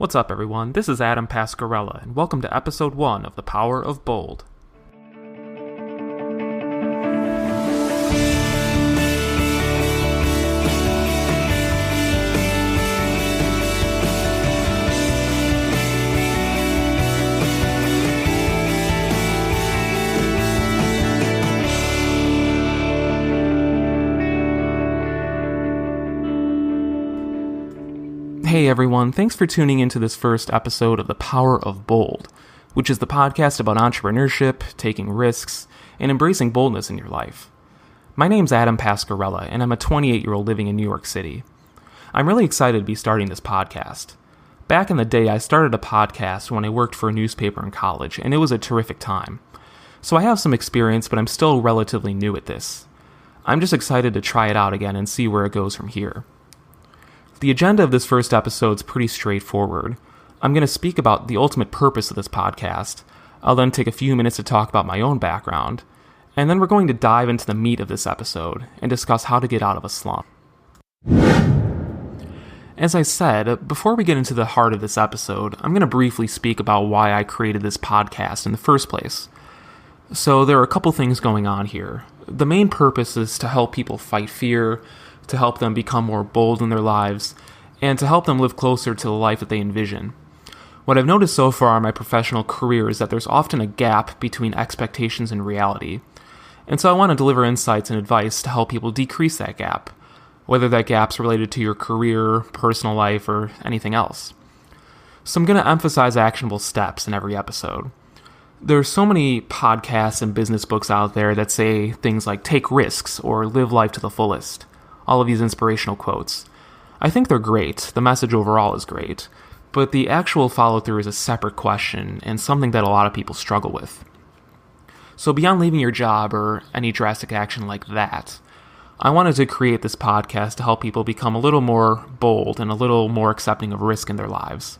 What's up, everyone? This is Adam Pascarella, and welcome to Episode 1 of The Power of Bold. Hey everyone, thanks for tuning into this first episode of The Power of Bold, which is the podcast about entrepreneurship, taking risks, and embracing boldness in your life. My name's Adam Pascarella, and I'm a 28-year-old living in New York City. I'm really excited to be starting this podcast. Back in the day, I started a podcast when I worked for a newspaper in college, and it was a terrific time. So I have some experience, but I'm still relatively new at this. I'm just excited to try it out again and see where it goes from here. The agenda of this first episode is pretty straightforward. I'm going to speak about the ultimate purpose of this podcast. I'll then take a few minutes to talk about my own background, and then we're going to dive into the meat of this episode and discuss how to get out of a slump. As I said, before we get into the heart of this episode, I'm going to briefly speak about why I created this podcast in the first place. So there are a couple things going on here. The main purpose is to help people fight fear, to help them become more bold in their lives, and to help them live closer to the life that they envision. What I've noticed so far in my professional career is that there's often a gap between expectations and reality. And so I want to deliver insights and advice to help people decrease that gap, whether that gap's related to your career, personal life, or anything else. So I'm going to emphasize actionable steps in every episode. There's so many podcasts and business books out there that say things like take risks or live life to the fullest. All of these inspirational quotes. I think they're great, the message overall is great, but the actual follow-through is a separate question and something that a lot of people struggle with. So beyond leaving your job or any drastic action like that, I wanted to create this podcast to help people become a little more bold and a little more accepting of risk in their lives.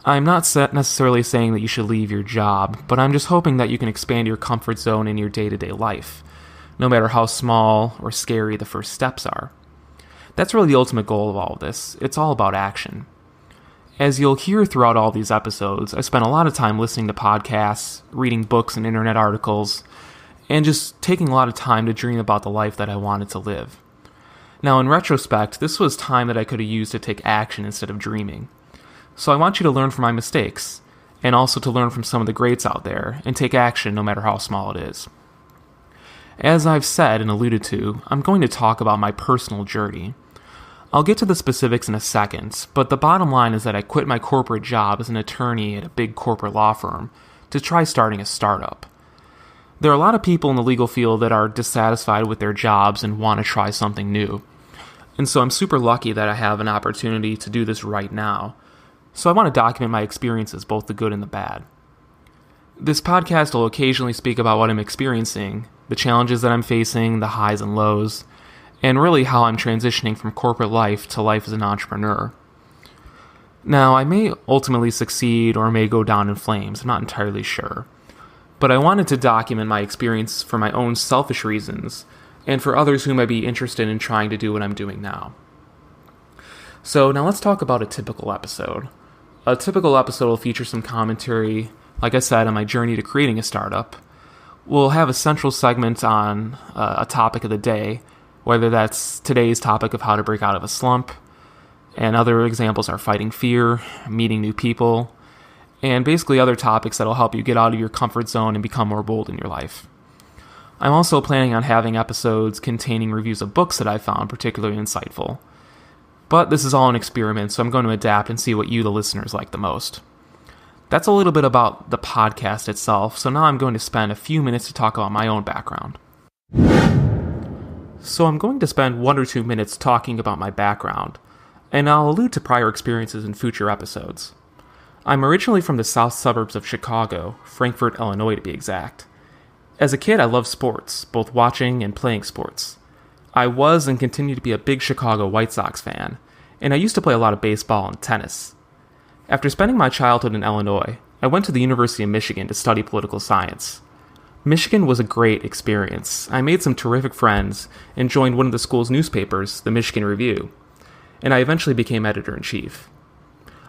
I'm not necessarily saying that you should leave your job, but I'm just hoping that you can expand your comfort zone in your day-to-day life, no matter how small or scary the first steps are. That's really the ultimate goal of all of this. It's all about action. As you'll hear throughout all these episodes, I spent a lot of time listening to podcasts, reading books and internet articles, and just taking a lot of time to dream about the life that I wanted to live. Now, in retrospect, this was time that I could have used to take action instead of dreaming. So I want you to learn from my mistakes, and also to learn from some of the greats out there, and take action no matter how small it is. As I've said and alluded to, I'm going to talk about my personal journey. I'll get to the specifics in a second, but the bottom line is that I quit my corporate job as an attorney at a big corporate law firm to try starting a startup. There are a lot of people in the legal field that are dissatisfied with their jobs and want to try something new. And so I'm super lucky that I have an opportunity to do this right now. So I want to document my experiences, both the good and the bad. This podcast will occasionally speak about what I'm experiencing, the challenges that I'm facing, the highs and lows, and really how I'm transitioning from corporate life to life as an entrepreneur. Now, I may ultimately succeed or may go down in flames, I'm not entirely sure. But I wanted to document my experience for my own selfish reasons, and for others who might be interested in trying to do what I'm doing now. So now let's talk about a typical episode. A typical episode will feature some commentary, like I said, on my journey to creating a startup. We'll have a central segment on a topic of the day, whether that's today's topic of how to break out of a slump, and other examples are fighting fear, meeting new people, and basically other topics that'll help you get out of your comfort zone and become more bold in your life. I'm also planning on having episodes containing reviews of books that I found particularly insightful. But this is all an experiment, so I'm going to adapt and see what you, the listeners, like the most. That's a little bit about the podcast itself, so now I'm going to spend a few minutes to talk about my own background. So I'm going to spend 1 or 2 minutes talking about my background, and I'll allude to prior experiences in future episodes. I'm originally from the south suburbs of Chicago, Frankfort, Illinois to be exact. As a kid, I loved sports, both watching and playing sports. I was and continue to be a big Chicago White Sox fan, and I used to play a lot of baseball and tennis. After spending my childhood in Illinois, I went to the University of Michigan to study political science. Michigan was a great experience. I made some terrific friends and joined one of the school's newspapers, the Michigan Review, and I eventually became editor-in-chief.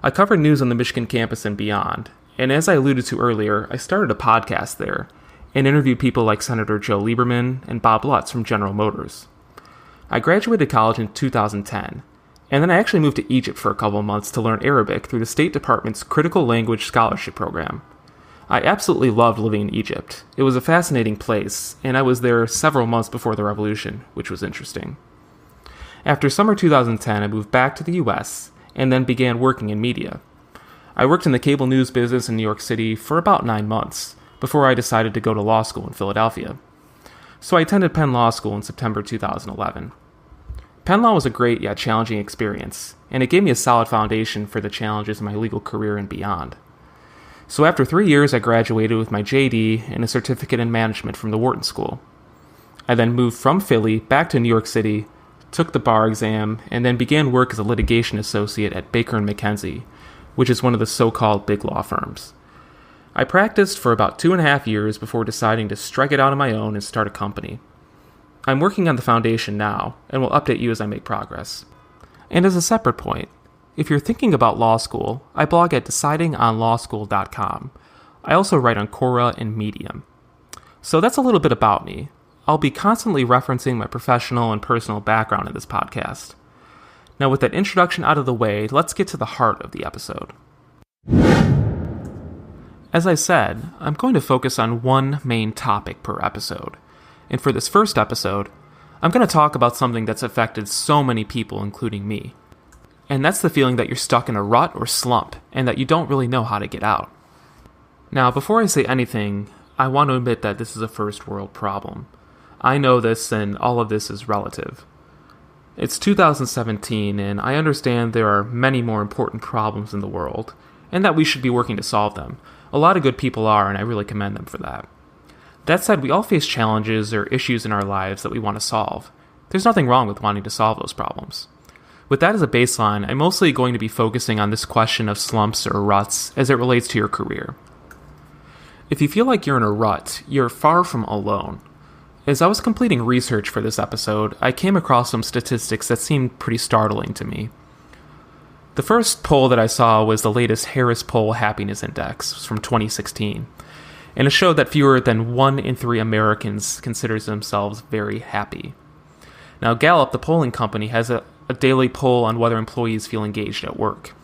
I covered news on the Michigan campus and beyond, and as I alluded to earlier, I started a podcast there and interviewed people like Senator Joe Lieberman and Bob Lutz from General Motors. I graduated college in 2010, and then I actually moved to Egypt for a couple of months to learn Arabic through the State Department's Critical Language Scholarship Program. I absolutely loved living in Egypt. It was a fascinating place, and I was there several months before the revolution, which was interesting. After summer 2010, I moved back to the US and then began working in media. I worked in the cable news business in New York City for about 9 months before I decided to go to law school in Philadelphia. So I attended Penn Law School in September 2011. Penn Law was a great yet challenging experience, and it gave me a solid foundation for the challenges in my legal career and beyond. So after 3 years, I graduated with my JD and a certificate in management from the Wharton School. I then moved from Philly back to New York City, took the bar exam, and then began work as a litigation associate at Baker & McKenzie, which is one of the so-called big law firms. I practiced for about 2.5 years before deciding to strike it out on my own and start a company. I'm working on the foundation now, and will update you as I make progress. And as a separate point, if you're thinking about law school, I blog at decidingonlawschool.com. I also write on Quora and Medium. So that's a little bit about me. I'll be constantly referencing my professional and personal background in this podcast. Now with that introduction out of the way, let's get to the heart of the episode. As I said, I'm going to focus on one main topic per episode. And for this first episode, I'm going to talk about something that's affected so many people, including me. And that's the feeling that you're stuck in a rut or slump, and that you don't really know how to get out. Now, before I say anything, I want to admit that this is a first world problem. I know this, and all of this is relative. It's 2017, and I understand there are many more important problems in the world, and that we should be working to solve them. A lot of good people are, and I really commend them for that. That said, we all face challenges or issues in our lives that we want to solve. There's nothing wrong with wanting to solve those problems. With that as a baseline, I'm mostly going to be focusing on this question of slumps or ruts as it relates to your career. If you feel like you're in a rut, you're far from alone. As I was completing research for this episode, I came across some statistics that seemed pretty startling to me. The first poll that I saw was the latest Harris Poll Happiness Index from 2016, and it showed that fewer than 1 in 3 Americans considers themselves very happy. Now, Gallup, the polling company, has a daily poll on whether employees feel engaged at work.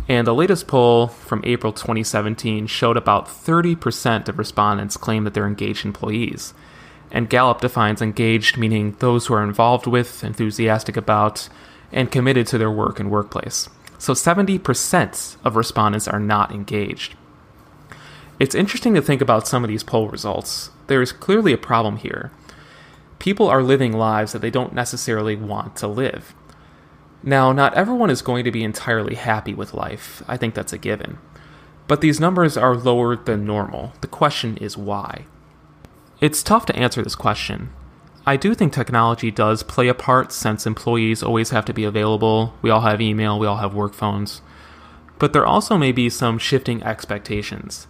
And the latest poll from April 2017 showed about 30% of respondents claim that they're engaged employees. And Gallup defines engaged meaning those who are involved with, enthusiastic about, and committed to their work and workplace. So 70% of respondents are not engaged. It's interesting to think about some of these poll results. There is clearly a problem here. People are living lives that they don't necessarily want to live. Now, not everyone is going to be entirely happy with life. I think that's a given. But these numbers are lower than normal. The question is why? It's tough to answer this question. I do think technology does play a part since employees always have to be available. We all have email, we all have work phones. But there also may be some shifting expectations.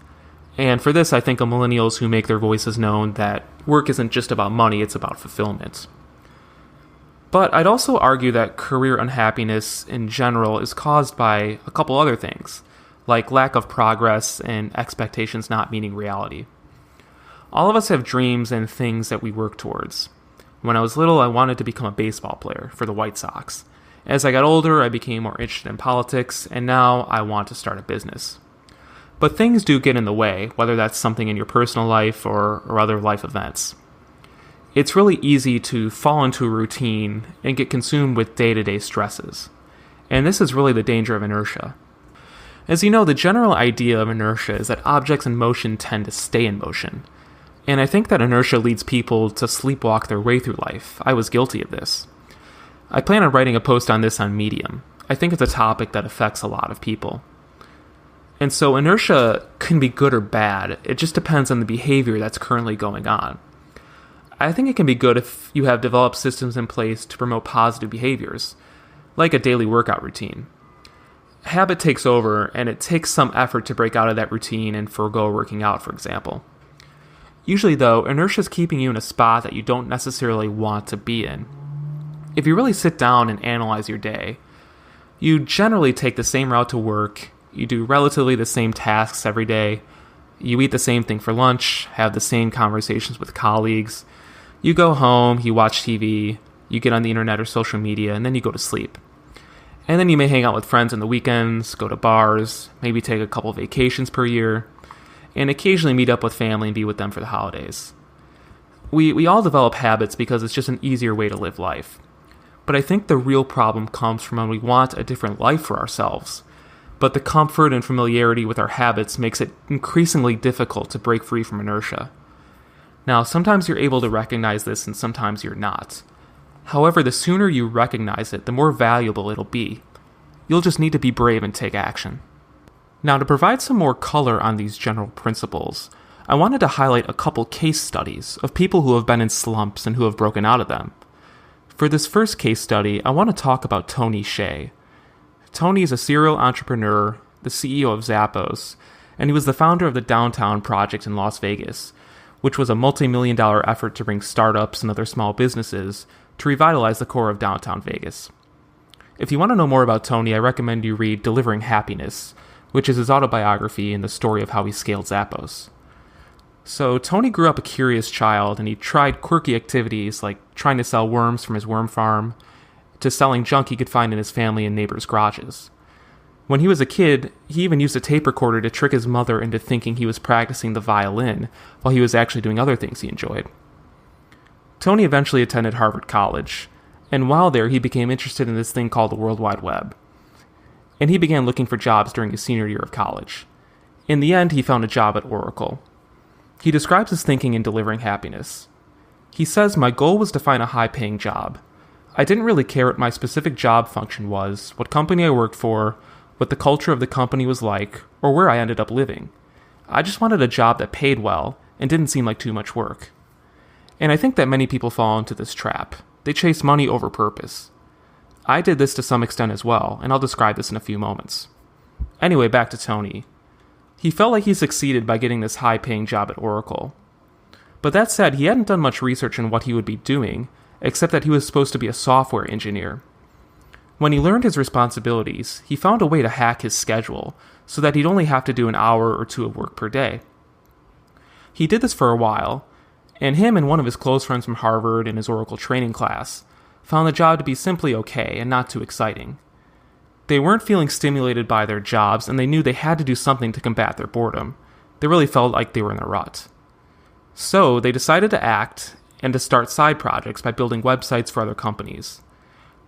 And for this, I think of millennials who make their voices known that work isn't just about money, it's about fulfillment. But I'd also argue that career unhappiness in general is caused by a couple other things, like lack of progress and expectations not meeting reality. All of us have dreams and things that we work towards. When I was little, I wanted to become a baseball player for the White Sox. As I got older, I became more interested in politics, and now I want to start a business. But things do get in the way, whether that's something in your personal life or other life events. It's really easy to fall into a routine and get consumed with day-to-day stresses. And this is really the danger of inertia. As you know, the general idea of inertia is that objects in motion tend to stay in motion. And I think that inertia leads people to sleepwalk their way through life. I was guilty of this. I plan on writing a post on this on Medium. I think it's a topic that affects a lot of people. And so inertia can be good or bad. It just depends on the behavior that's currently going on. I think it can be good if you have developed systems in place to promote positive behaviors, like a daily workout routine. Habit takes over, and it takes some effort to break out of that routine and forego working out, for example. Usually, though, inertia is keeping you in a spot that you don't necessarily want to be in. If you really sit down and analyze your day, you generally take the same route to work, You do relatively the same tasks every day. You eat the same thing for lunch, have the same conversations with colleagues. You go home, you watch TV, you get on the internet or social media, and then you go to sleep. And then you may hang out with friends on the weekends, go to bars, maybe take a couple vacations per year, and occasionally meet up with family and be with them for the holidays. We all develop habits because it's just an easier way to live life. But I think the real problem comes from when we want a different life for ourselves. But the comfort and familiarity with our habits makes it increasingly difficult to break free from inertia. Now, sometimes you're able to recognize this and sometimes you're not. However, the sooner you recognize it, the more valuable it'll be. You'll just need to be brave and take action. Now, to provide some more color on these general principles, I wanted to highlight a couple case studies of people who have been in slumps and who have broken out of them. For this first case study, I want to talk about Tony Hsieh. Tony is a serial entrepreneur, the CEO of Zappos, and he was the founder of the Downtown Project in Las Vegas, which was a multi-million-dollar effort to bring startups and other small businesses to revitalize the core of downtown Vegas. If you want to know more about Tony, I recommend you read Delivering Happiness, which is his autobiography and the story of how he scaled Zappos. So Tony grew up a curious child, and he tried quirky activities like trying to sell worms from his worm farm, to selling junk he could find in his family and neighbors' garages. When he was a kid, he even used a tape recorder to trick his mother into thinking he was practicing the violin while he was actually doing other things he enjoyed. Tony eventually attended Harvard College, and while there he became interested in this thing called the World Wide Web. And he began looking for jobs during his senior year of college. In the end, he found a job at Oracle. He describes his thinking in Delivering Happiness. He says, "My goal was to find a high-paying job. I didn't really care what my specific job function was, what company I worked for, what the culture of the company was like, or where I ended up living. I just wanted a job that paid well and didn't seem like too much work." And I think that many people fall into this trap. They chase money over purpose. I did this to some extent as well, and I'll describe this in a few moments. Anyway, back to Tony. He felt like he succeeded by getting this high-paying job at Oracle. But that said, he hadn't done much research on what he would be doing, except that he was supposed to be a software engineer. When he learned his responsibilities, he found a way to hack his schedule so that he'd only have to do an hour or two of work per day. He did this for a while, and him and one of his close friends from Harvard in his Oracle training class found the job to be simply okay and not too exciting. They weren't feeling stimulated by their jobs, and they knew they had to do something to combat their boredom. They really felt like they were in a rut. So they decided to act and to start side projects by building websites for other companies.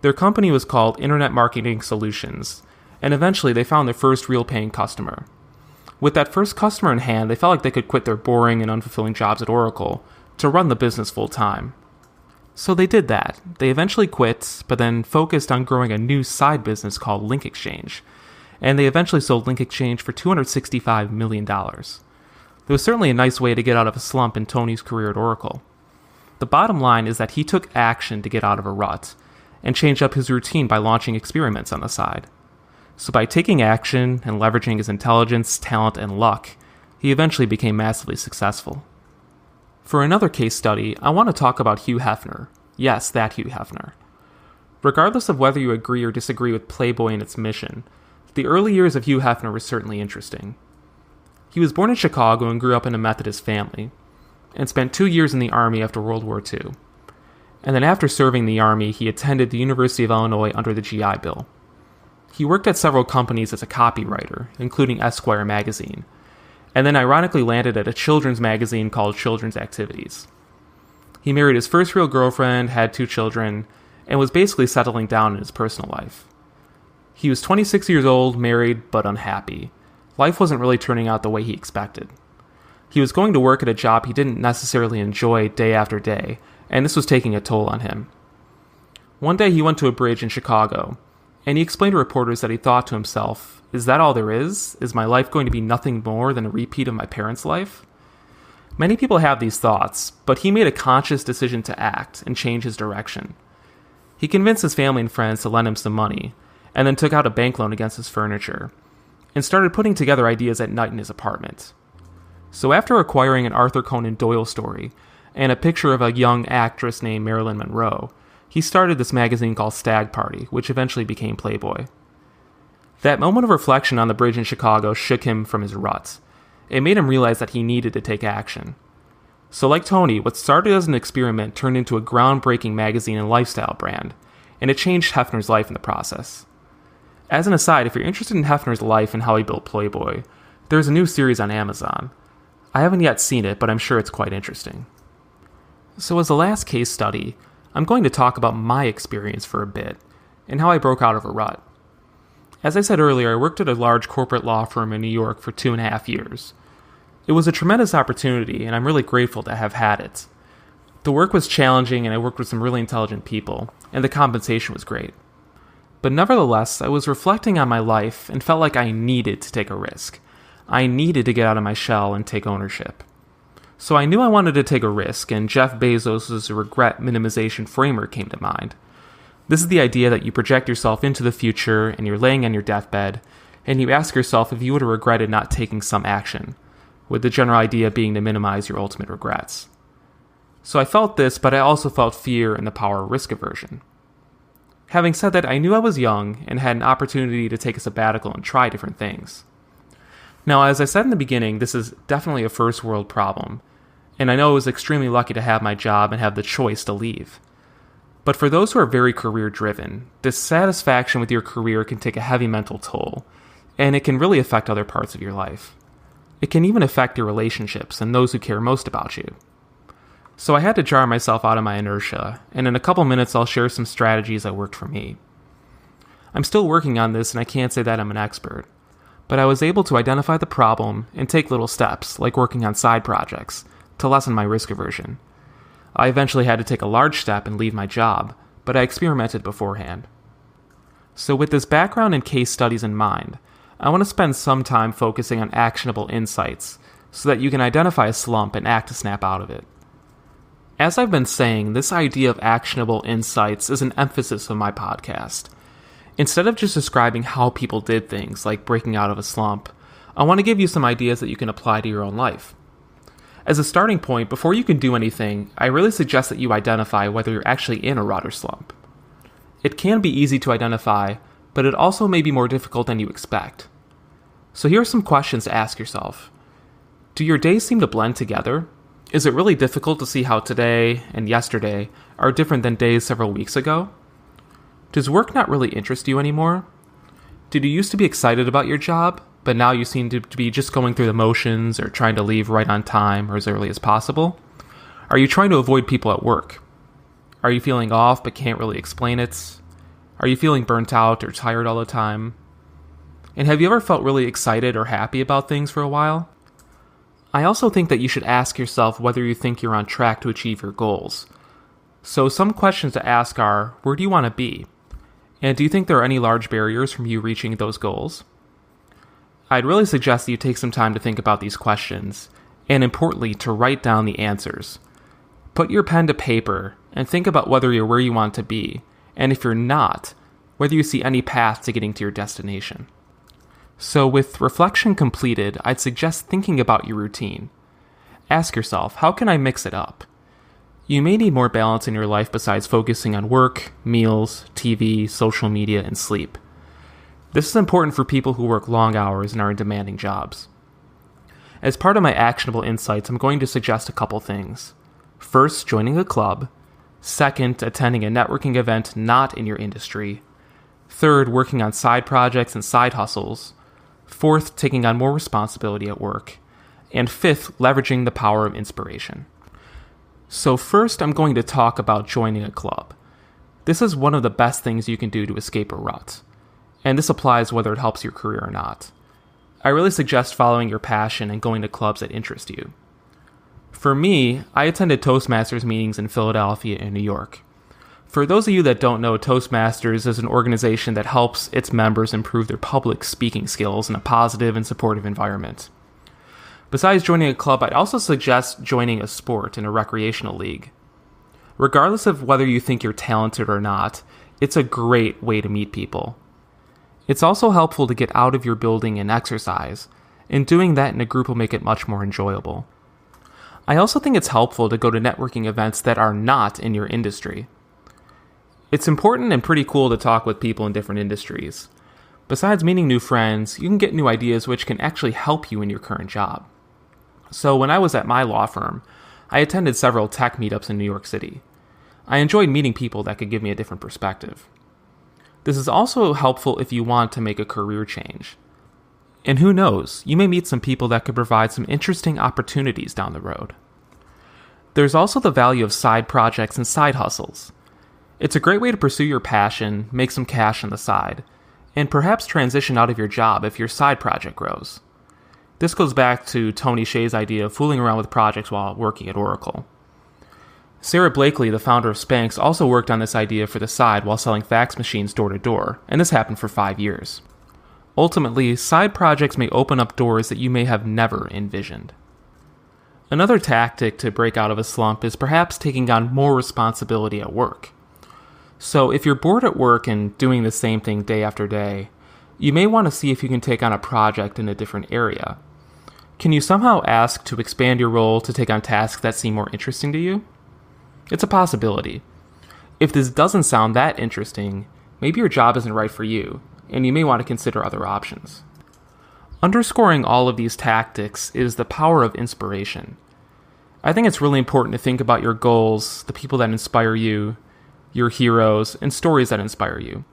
Their company was called Internet Marketing Solutions, and eventually they found their first real paying customer. With that first customer in hand, they felt like they could quit their boring and unfulfilling jobs at Oracle to run the business full time. So they did that. They eventually quit, but then focused on growing a new side business called Link Exchange, and they eventually sold Link Exchange for $265 million. It was certainly a nice way to get out of a slump in Tony's career at Oracle. The bottom line is that he took action to get out of a rut, and changed up his routine by launching experiments on the side. So by taking action and leveraging his intelligence, talent, and luck, he eventually became massively successful. For another case study, I want to talk about Hugh Hefner. Yes, that Hugh Hefner. Regardless of whether you agree or disagree with Playboy and its mission, the early years of Hugh Hefner were certainly interesting. He was born in Chicago and grew up in a Methodist family, and spent 2 years in the Army after World War II. And then after serving the Army, he attended the University of Illinois under the GI Bill. He worked at several companies as a copywriter, including Esquire magazine, and then ironically landed at a children's magazine called Children's Activities. He married his first real girlfriend, had 2 children, and was basically settling down in his personal life. He was 26 years old, married, but unhappy. Life wasn't really turning out the way he expected. He was going to work at a job he didn't necessarily enjoy day after day, and this was taking a toll on him. One day he went to a bridge in Chicago, and he explained to reporters that he thought to himself, "Is that all there is? Is my life going to be nothing more than a repeat of my parents' life?" Many people have these thoughts, but he made a conscious decision to act and change his direction. He convinced his family and friends to lend him some money, and then took out a bank loan against his furniture, and started putting together ideas at night in his apartment. So after acquiring an Arthur Conan Doyle story, and a picture of a young actress named Marilyn Monroe, he started this magazine called Stag Party, which eventually became Playboy. That moment of reflection on the bridge in Chicago shook him from his ruts. It made him realize that he needed to take action. So like Tony, what started as an experiment turned into a groundbreaking magazine and lifestyle brand, and it changed Hefner's life in the process. As an aside, if you're interested in Hefner's life and how he built Playboy, there's a new series on Amazon. I haven't yet seen it, but I'm sure it's quite interesting. So as the last case study, I'm going to talk about my experience for a bit, and how I broke out of a rut. As I said earlier, I worked at a large corporate law firm in New York for 2.5 years. It was a tremendous opportunity, and I'm really grateful to have had it. The work was challenging, and I worked with some really intelligent people, and the compensation was great. But nevertheless, I was reflecting on my life and felt like I needed to take a risk. I needed to get out of my shell and take ownership. So I knew I wanted to take a risk, and Jeff Bezos' regret minimization framework came to mind. This is the idea that you project yourself into the future, and you're laying on your deathbed, and you ask yourself if you would have regretted not taking some action, with the general idea being to minimize your ultimate regrets. So I felt this, but I also felt fear and the power of risk aversion. Having said that, I knew I was young and had an opportunity to take a sabbatical and try different things. Now, as I said in the beginning, this is definitely a first world problem, and I know I was extremely lucky to have my job and have the choice to leave. But for those who are very career-driven, dissatisfaction with your career can take a heavy mental toll, and it can really affect other parts of your life. It can even affect your relationships and those who care most about you. So I had to jar myself out of my inertia, and in a couple minutes I'll share some strategies that worked for me. I'm still working on this, and I can't say that I'm an expert, but I was able to identify the problem and take little steps, like working on side projects, to lessen my risk aversion. I eventually had to take a large step and leave my job, but I experimented beforehand. So with this background and case studies in mind, I want to spend some time focusing on actionable insights so that you can identify a slump and act to snap out of it. As I've been saying, this idea of actionable insights is an emphasis of my podcast. Instead of just describing how people did things, like breaking out of a slump, I want to give you some ideas that you can apply to your own life. As a starting point, before you can do anything, I really suggest that you identify whether you're actually in a rut or slump. It can be easy to identify, but it also may be more difficult than you expect. So here are some questions to ask yourself. Do your days seem to blend together? Is it really difficult to see how today and yesterday are different than days several weeks ago? Does work not really interest you anymore? Did you used to be excited about your job, but now you seem to be just going through the motions or trying to leave right on time or as early as possible? Are you trying to avoid people at work? Are you feeling off but can't really explain it? Are you feeling burnt out or tired all the time? And have you ever felt really excited or happy about things for a while? I also think that you should ask yourself whether you think you're on track to achieve your goals. So some questions to ask are, where do you want to be? And do you think there are any large barriers from you reaching those goals? I'd really suggest that you take some time to think about these questions, and importantly, to write down the answers. Put your pen to paper and think about whether you're where you want to be, and if you're not, whether you see any path to getting to your destination. So with reflection completed, I'd suggest thinking about your routine. Ask yourself, how can I mix it up? You may need more balance in your life besides focusing on work, meals, TV, social media, and sleep. This is important for people who work long hours and are in demanding jobs. As part of my actionable insights, I'm going to suggest a couple things. First, joining a club. Second, attending a networking event not in your industry. Third, working on side projects and side hustles. Fourth, taking on more responsibility at work. And fifth, leveraging the power of inspiration. So first, I'm going to talk about joining a club. This is one of the best things you can do to escape a rut. And this applies whether it helps your career or not. I really suggest following your passion and going to clubs that interest you. For me, I attended Toastmasters meetings in Philadelphia and New York. For those of you that don't know, Toastmasters is an organization that helps its members improve their public speaking skills in a positive and supportive environment. Besides joining a club, I'd also suggest joining a sport in a recreational league. Regardless of whether you think you're talented or not, it's a great way to meet people. It's also helpful to get out of your building and exercise, and doing that in a group will make it much more enjoyable. I also think it's helpful to go to networking events that are not in your industry. It's important and pretty cool to talk with people in different industries, Besides meeting new friends, you can get new ideas which can actually help you in your current job. So when I was at my law firm, I attended several tech meetups in New York City. I enjoyed meeting people that could give me a different perspective. This is also helpful if you want to make a career change. And who knows, you may meet some people that could provide some interesting opportunities down the road. There's also the value of side projects and side hustles. It's a great way to pursue your passion, make some cash on the side, and perhaps transition out of your job if your side project grows. This goes back to Tony Hsieh's idea of fooling around with projects while working at Oracle. Sarah Blakely, the founder of Spanx, also worked on this idea for the side while selling fax machines door to door, and this happened for 5 years. Ultimately, side projects may open up doors that you may have never envisioned. Another tactic to break out of a slump is perhaps taking on more responsibility at work. So if you're bored at work and doing the same thing day after day, you may want to see if you can take on a project in a different area. Can you somehow ask to expand your role to take on tasks that seem more interesting to you? It's a possibility. If this doesn't sound that interesting, maybe your job isn't right for you, and you may want to consider other options. Underscoring all of these tactics is the power of inspiration. I think it's really important to think about your goals, the people that inspire you, your heroes, and stories that inspire you.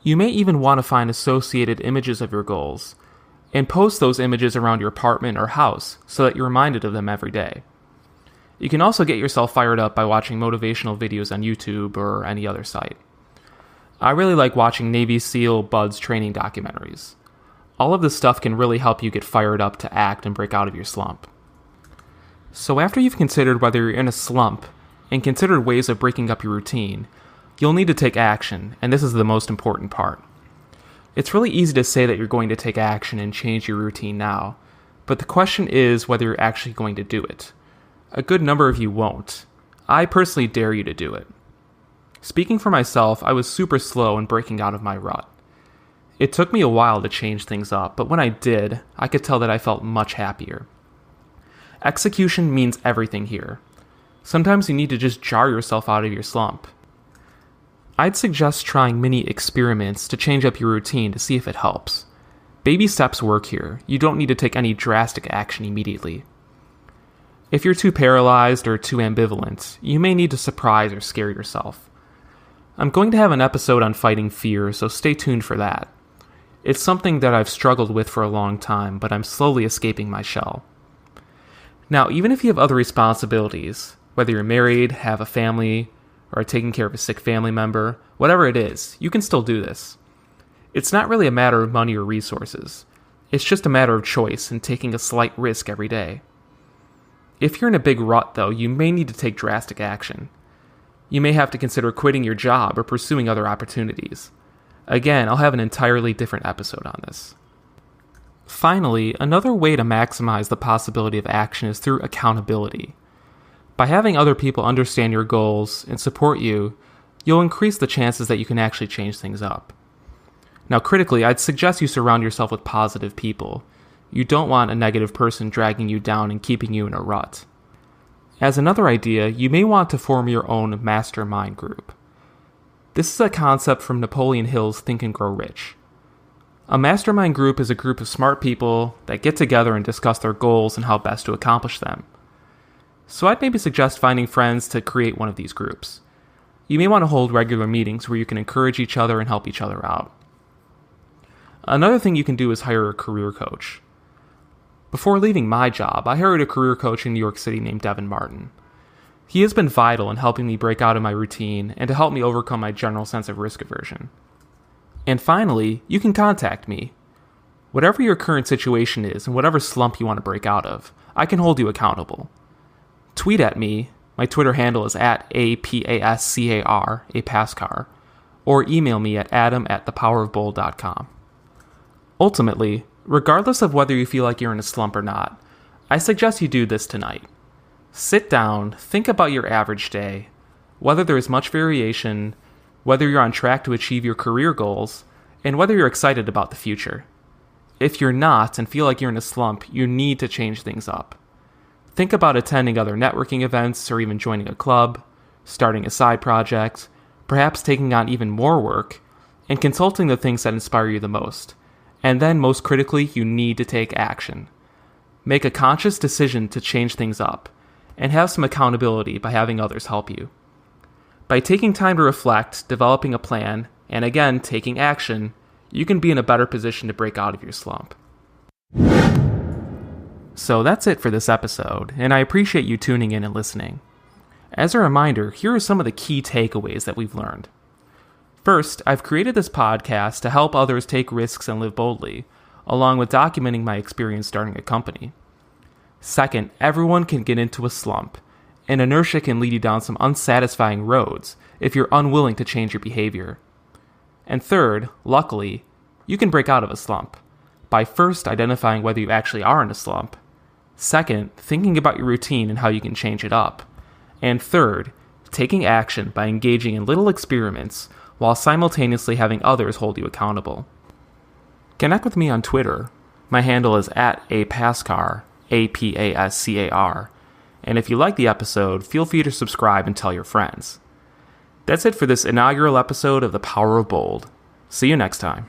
You may even want to find associated images of your goals, and post those images around your apartment or house so that you're reminded of them every day. You can also get yourself fired up by watching motivational videos on YouTube or any other site. I really like watching Navy SEAL Bud's training documentaries. All of this stuff can really help you get fired up to act and break out of your slump. So after you've considered whether you're in a slump and considered ways of breaking up your routine, you'll need to take action, and this is the most important part. It's really easy to say that you're going to take action and change your routine now, but the question is whether you're actually going to do it. A good number of you won't. I personally dare you to do it. Speaking for myself, I was super slow in breaking out of my rut. It took me a while to change things up, but when I did, I could tell that I felt much happier. Execution means everything here. Sometimes you need to just jar yourself out of your slump. I'd suggest trying mini experiments to change up your routine to see if it helps. Baby steps work here. You don't need to take any drastic action immediately. If you're too paralyzed or too ambivalent, you may need to surprise or scare yourself. I'm going to have an episode on fighting fear, so stay tuned for that. It's something that I've struggled with for a long time, but I'm slowly escaping my shell. Now, even if you have other responsibilities, whether you're married, have a family, or are taking care of a sick family member, whatever it is, you can still do this. It's not really a matter of money or resources. It's just a matter of choice and taking a slight risk every day. If you're in a big rut, though, you may need to take drastic action. You may have to consider quitting your job or pursuing other opportunities. Again, I'll have an entirely different episode on this. Finally, another way to maximize the possibility of action is through accountability. By having other people understand your goals and support you, you'll increase the chances that you can actually change things up. Now, critically, I'd suggest you surround yourself with positive people. You don't want a negative person dragging you down and keeping you in a rut. As another idea, you may want to form your own mastermind group. This is a concept from Napoleon Hill's Think and Grow Rich. A mastermind group is a group of smart people that get together and discuss their goals and how best to accomplish them. So I'd maybe suggest finding friends to create one of these groups. You may want to hold regular meetings where you can encourage each other and help each other out. Another thing you can do is hire a career coach. Before leaving my job, I hired a career coach in New York City named Devin Martin. He has been vital in helping me break out of my routine and to help me overcome my general sense of risk aversion. And finally, you can contact me. Whatever your current situation is and whatever slump you want to break out of, I can hold you accountable. Tweet at me. My Twitter handle is @APASCAR, APASCAR, or email me at adam@thepowerofbold.com. Ultimately, regardless of whether you feel like you're in a slump or not, I suggest you do this tonight. Sit down, think about your average day, whether there is much variation, whether you're on track to achieve your career goals, and whether you're excited about the future. If you're not and feel like you're in a slump, you need to change things up. Think about attending other networking events or even joining a club, starting a side project, perhaps taking on even more work, and consulting the things that inspire you the most. And then, most critically, you need to take action. Make a conscious decision to change things up, and have some accountability by having others help you. By taking time to reflect, developing a plan, and again, taking action, you can be in a better position to break out of your slump. So that's it for this episode, and I appreciate you tuning in and listening. As a reminder, here are some of the key takeaways that we've learned. First, I've created this podcast to help others take risks and live boldly, along with documenting my experience starting a company. Second, everyone can get into a slump, and inertia can lead you down some unsatisfying roads if you're unwilling to change your behavior. And third, luckily, you can break out of a slump by first identifying whether you actually are in a slump, second, thinking about your routine and how you can change it up, and third, taking action by engaging in little experiments while simultaneously having others hold you accountable. Connect with me on Twitter. My handle is @apascar, APASCAR, and if you like the episode, feel free to subscribe and tell your friends. That's it for this inaugural episode of The Power of Bold. See you next time.